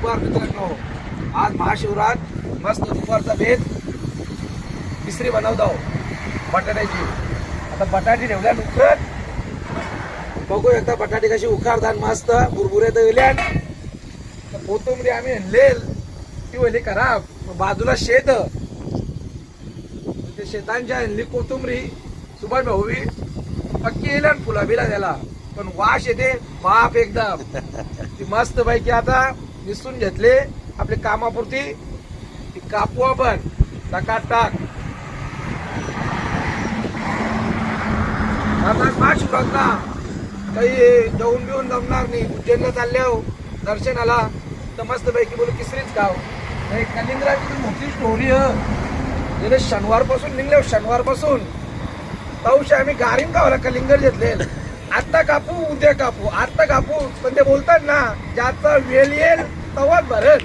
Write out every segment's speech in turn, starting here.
दुपार मित्रांनो, आज महाशिवरात मस्त दुपारचा बेत तिसरी बनवतो बटाट्याची. आता बटाटे ठेवल्या उकळत, बघू एकदा बटाटे कशी उखारतात मस्त बुरबुरे तर कोथिंबरी आम्ही आणलेल ती वली खराब. बाजूला शेत, ते शेतांच्या आणली कोथिंबरी सुभाष भाऊवी पक्की येईल फुला बिला त्याला, पण वास येते बाप एकदम. ती मस्त पैकी आता निसून घेतले आपल्या कामापुरती, ती कापू आपण टाक. आता महाशिवरात ना काही जेवून बिवून जमणार नाही. उज्जैनला चालले हो दर्शनाला, तर मस्त पैकी बोलू किसरीच खाव. कलिंगराची मोठी स्टोरी गेले शनिवार पासून निघले, शनिवार पासून तवशे आम्ही गारीन खावला कलिंगर घेतले. आता कापू उद्या कापू, आता कापू, पण ते बोलतात ना ज्याचा वेळ येईल तवाच भरल.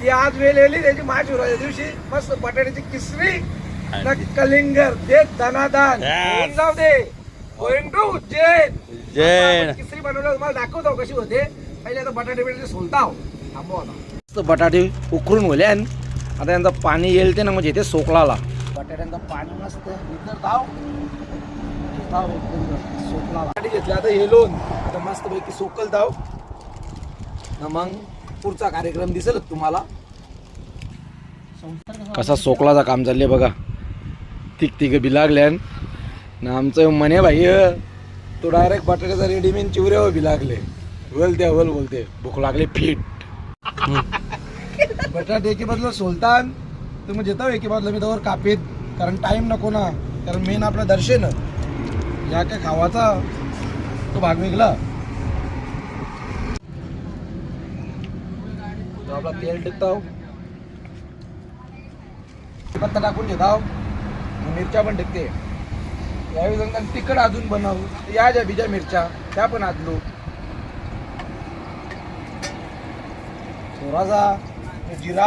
ती आज वेळ येईल त्याची महाशिवराच्या दिवशी मस्त बटाट्याची किसरी ना कलिंगर दे दनादान होऊन जाऊ दे. Going to Ujjain. किसरी बनवलं तुम्हाला दाखवतो कशी होते. पहिले आता बटाटे सोलताव थांबव. आता बटाटे उकरून होल्यान आता यांचं पाणी येईल ते ना, म्हणजे इथे सोकलाला बटाट्यांचं पाणी मस्त धाव सोकला घेतला. आता हे लोन आता मस्त पैकी सोकल धाव ना, मग पुढचा कार्यक्रम दिसेल तुम्हाला. कसा सोकलाचा काम चालले बघा. तिक बी लागल्यान ना आमचं मने भाई तो डायरेक्ट बटाट्याचा रेडीमेड चिवऱ्यावर बी लागले. बोलते भूक लागली फिट. बटाटे एके बदल सोलतान तुम्ही जेता एके बदल मी त्यावर कापीत, कारण टाइम नको ना, कारण मेन आपलं दर्शन या काय खावाचा तो भाग वेगळा. आपला तेल टिकताव, पत्ता टाकून घेताव, मिरच्या पण टिकते. यावेळी तिखट अजून बनवू या ज्या बिजा मिरच्या त्या पण आजलो थोडासा जिरा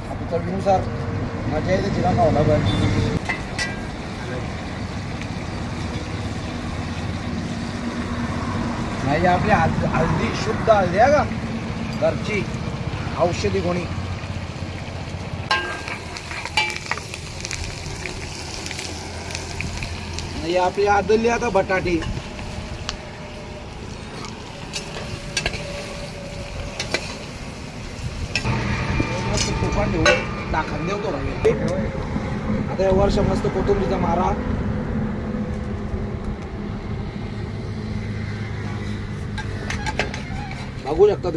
आपल्या चवीनुसार. मजा येते जिरा खावला पण. नाही आपली हळदी शुद्ध हळदी आहे का घरची, औषधी गुणी. नाही आपली आदली आता बटाटी. तुफान ठेवून दाखवून देवतो रवे. आता या वर्ष मस्त कोथिंबरीचा मारा. बघू शकता